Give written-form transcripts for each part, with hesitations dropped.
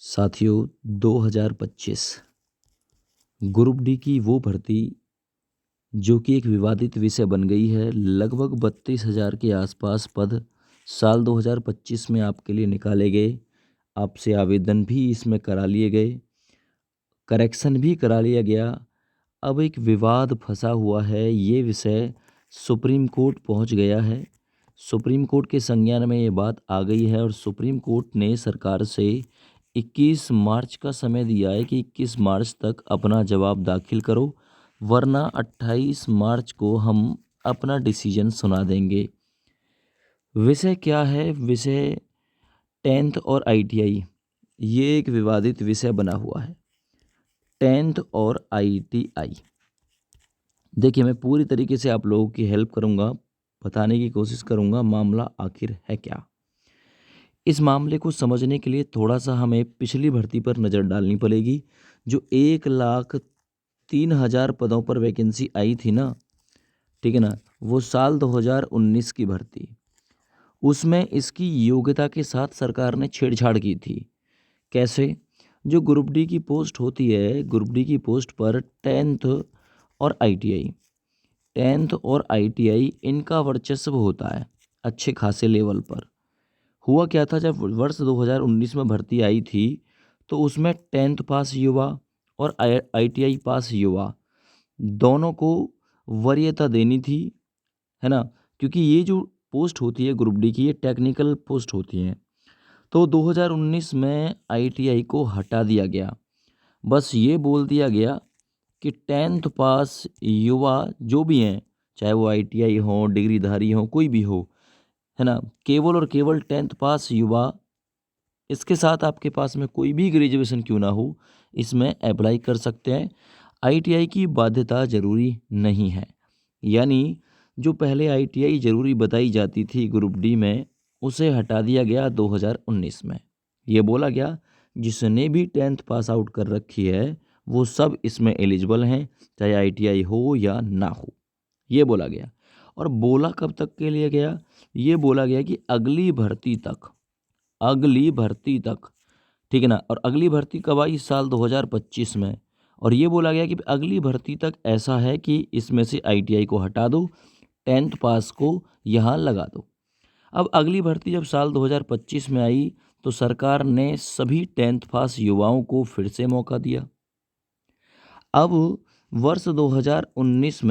साथियों, 2025 group D की वो भर्ती जो कि एक विवादित विषय बन गई है। लगभग 32,000 के आसपास पद साल 2025 में आपके लिए निकाले गए। आपसे आवेदन भी इसमें करा लिए गए, करेक्शन भी करा लिया गया। अब एक विवाद फंसा हुआ है। ये विषय सुप्रीम कोर्ट पहुंच गया है। सुप्रीम कोर्ट के संज्ञान में ये बात आ गई है और सुप्रीम कोर्ट ने सरकार से 21 मार्च का समय दिया है कि 21 मार्च तक अपना जवाब दाखिल करो, वरना 28 मार्च को हम अपना डिसीजन सुना देंगे। विषय क्या है? विषय 10th और ITI। ये एक विवादित विषय बना हुआ है, 10th और ITI। देखिए, मैं पूरी तरीके से आप लोगों की हेल्प करूंगा, बताने की कोशिश करूंगा मामला आखिर है क्या। इस मामले को समझने के लिए थोड़ा सा हमें पिछली भर्ती पर नज़र डालनी पड़ेगी, जो 1,03,000 पदों पर वैकेंसी आई थी ना, ठीक है ना, वो साल 2019 की भर्ती। उसमें इसकी योग्यता के साथ सरकार ने छेड़छाड़ की थी। कैसे? जो ग्रुप डी की पोस्ट होती है, ग्रुप डी की पोस्ट पर 10th और ITI इनका वर्चस्व होता है अच्छे खासे लेवल पर। हुआ क्या था, जब वर्ष 2019 में भर्ती आई थी तो उसमें 10th पास युवा और ITI पास युवा दोनों को वरीयता देनी थी, है ना, क्योंकि ये जो पोस्ट होती है ग्रुप डी की, ये टेक्निकल पोस्ट होती हैं। तो 2019 में ITI को हटा दिया गया। बस ये बोल दिया गया कि 10th पास युवा जो भी हैं, चाहे वो ITI हो, डिग्रीधारी हो, कोई भी हो, है ना, केवल और केवल 10th पास युवा, इसके साथ आपके पास में कोई भी ग्रेजुएशन क्यों ना हो, इसमें अप्लाई कर सकते हैं। ITI की बाध्यता ज़रूरी नहीं है। यानी जो पहले ITI ज़रूरी बताई जाती थी ग्रुप डी में, उसे हटा दिया गया 2019 में। ये बोला गया जिसने भी 10th पास आउट कर रखी है वो सब इसमें एलिजिबल हैं, चाहे ITI हो या ना हो। ये बोला गया। और बोला कब तक के लिए गया? ये बोला गया कि अगली भर्ती तक, अगली भर्ती तक, ठीक है ना। और अगली भर्ती कब आई? साल 2025 में। और ये बोला गया कि अगली भर्ती तक ऐसा है कि इसमें से ITI को हटा दो, 10th पास को यहाँ लगा दो। अब अगली भर्ती जब साल 2025 में आई तो सरकार ने सभी 10th पास युवाओं को फिर से मौका दिया। अब वर्ष 2019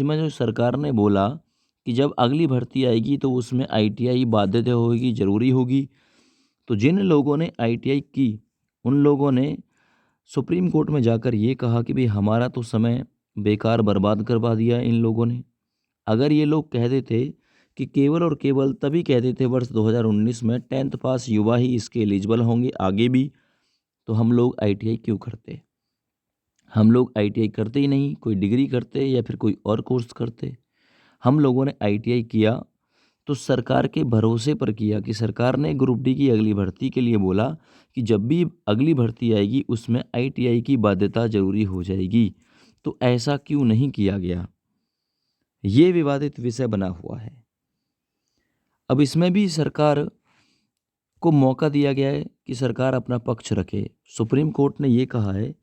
में जो सरकार ने बोला कि जब अगली भर्ती आएगी तो उसमें ITI बाध्यता होगी, ज़रूरी होगी। तो जिन लोगों ने ITI की, उन लोगों ने सुप्रीम कोर्ट में जाकर ये कहा कि भाई हमारा तो समय बेकार बर्बाद करवा दिया इन लोगों ने। अगर ये लोग कह देते कि केवल और केवल तभी कह देते वर्ष 2019 में 10th पास युवा ही इसके एलिजिबल होंगे आगे भी, तो हम लोग ITI क्यों करते? हम लोग ITI करते ही नहीं, कोई डिग्री करते या फिर कोई और कोर्स करते। हम लोगों ने ITI किया तो सरकार के भरोसे पर किया कि सरकार ने ग्रुप डी की अगली भर्ती के लिए बोला कि जब भी अगली भर्ती आएगी उसमें ITI की बाध्यता जरूरी हो जाएगी। तो ऐसा क्यों नहीं किया गया? ये विवादित विषय बना हुआ है। अब इसमें भी सरकार को मौका दिया गया है कि सरकार अपना पक्ष रखे। सुप्रीम कोर्ट ने ये कहा है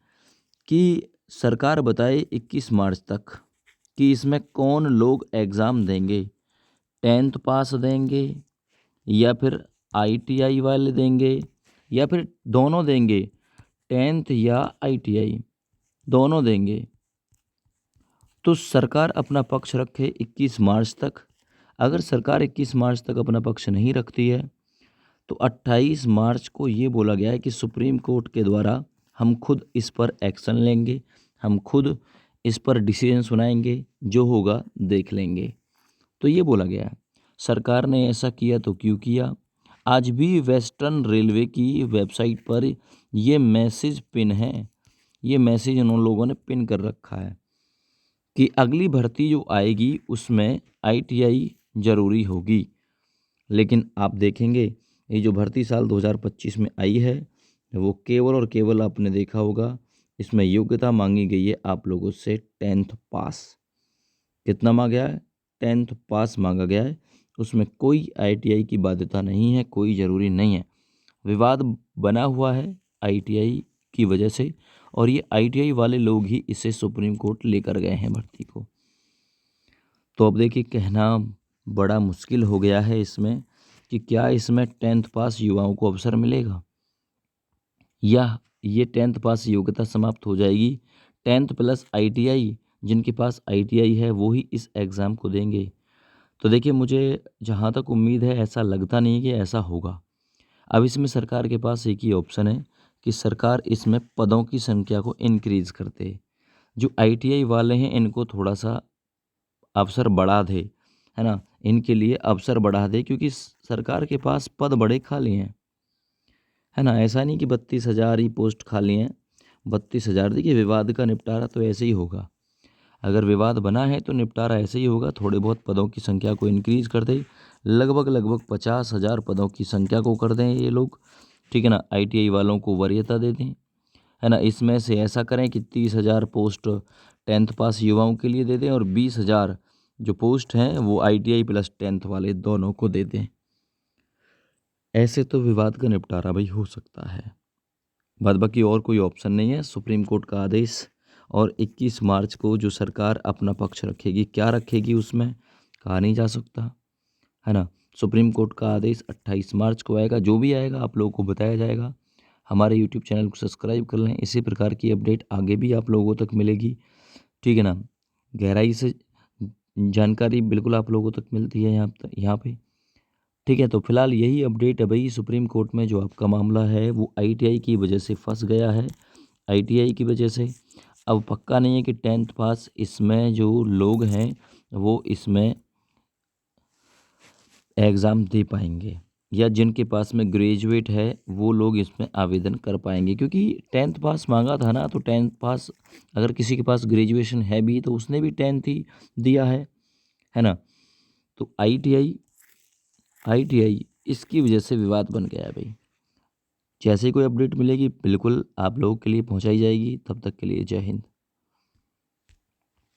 कि सरकार बताए 21 मार्च तक कि इसमें कौन लोग एग्ज़ाम देंगे, 10th पास देंगे या फिर ITI वाले देंगे या फिर दोनों देंगे, 10th या ITI दोनों देंगे। तो सरकार अपना पक्ष रखे 21 मार्च तक। अगर सरकार 21 मार्च तक अपना पक्ष नहीं रखती है तो 28 मार्च को ये बोला गया है कि सुप्रीम कोर्ट के द्वारा हम खुद इस पर एक्शन लेंगे, हम खुद इस पर डिसीजन सुनाएंगे, जो होगा देख लेंगे। तो ये बोला गया है। सरकार ने ऐसा किया तो क्यों किया? आज भी वेस्टर्न रेलवे की वेबसाइट पर ये मैसेज पिन है, ये मैसेज उन लोगों ने पिन कर रखा है कि अगली भर्ती जो आएगी उसमें ITI ज़रूरी होगी। लेकिन आप देखेंगे ये जो भर्ती साल 2025 में आई है वो केवल और केवल, आपने देखा होगा, इसमें योग्यता मांगी गई है आप लोगों से 10th पास। कितना मांगा गया है? 10th पास मांगा गया है। उसमें कोई ITI की बाध्यता नहीं है, कोई ज़रूरी नहीं है। विवाद बना हुआ है आईटीआई की वजह से, और ये आईटीआई वाले लोग ही इसे सुप्रीम कोर्ट लेकर गए हैं भर्ती को। तो अब देखिए, कहना बड़ा मुश्किल हो गया है इसमें कि क्या इसमें 10th पास युवाओं को अवसर मिलेगा, या ये 10th पास योग्यता समाप्त हो जाएगी। 10th प्लस आईटीआई, जिनके पास आईटीआई है वो ही इस एग्ज़ाम को देंगे। तो देखिए, मुझे जहाँ तक उम्मीद है ऐसा लगता नहीं कि ऐसा होगा। अब इसमें सरकार के पास एक ही ऑप्शन है कि सरकार इसमें पदों की संख्या को इंक्रीज़ कर दे। जो आईटीआई वाले हैं इनको थोड़ा सा अवसर बढ़ा दे, है ना? इनके लिए अवसर बढ़ा दे, क्योंकि सरकार के पास पद बड़े खाली हैं, है ना? ऐसा नहीं कि 32,000 ही पोस्ट खाली हैं। 32,000, देखिए विवाद का निपटारा तो ऐसे ही होगा। अगर विवाद बना है तो निपटारा ऐसे ही होगा, थोड़े बहुत पदों की संख्या को इंक्रीज़ कर दें, लगभग 50,000 पदों की संख्या को कर दें ये लोग, ठीक है ना? आईटीआई वालों को वरीयता दे दें, है ना? इसमें से ऐसा करें कि 30,000 पोस्ट 10th पास युवाओं के लिए दे दें, और 20,000 जो पोस्ट हैं वो आईटीआई प्लस 10th वाले दोनों को दे दें। ऐसे तो विवाद का निपटारा भाई हो सकता है। बाद बाकी और कोई ऑप्शन नहीं है। सुप्रीम कोर्ट का आदेश, और 21 मार्च को जो सरकार अपना पक्ष रखेगी, क्या रखेगी उसमें कहा नहीं जा सकता, है ना? सुप्रीम कोर्ट का आदेश 28 मार्च को आएगा। जो भी आएगा आप लोगों को बताया जाएगा। हमारे यूट्यूब चैनल को सब्सक्राइब कर लें, इसी प्रकार की अपडेट आगे भी आप लोगों तक मिलेगी, ठीक है ना? गहराई से जानकारी बिल्कुल आप लोगों तक मिलती है यहाँ पे, ठीक है? तो फिलहाल यही अपडेट है भाई। सुप्रीम कोर्ट में जो आपका मामला है वो आईटीआई की वजह से फंस गया है। आईटीआई की वजह से अब पक्का नहीं है कि 10th पास इसमें जो लोग हैं वो इसमें एग्ज़ाम दे पाएंगे, या जिनके पास में ग्रेजुएट है वो लोग इसमें आवेदन कर पाएंगे, क्योंकि 10th पास मांगा था ना। तो 10th पास अगर किसी के पास ग्रेजुएशन है भी तो उसने भी 10th ही दिया है ना? तो आईटीआई इसकी वजह से विवाद बन गया है भाई। जैसे ही कोई अपडेट मिलेगी बिल्कुल आप लोगों के लिए पहुंचाई जाएगी। तब तक के लिए जय हिंद।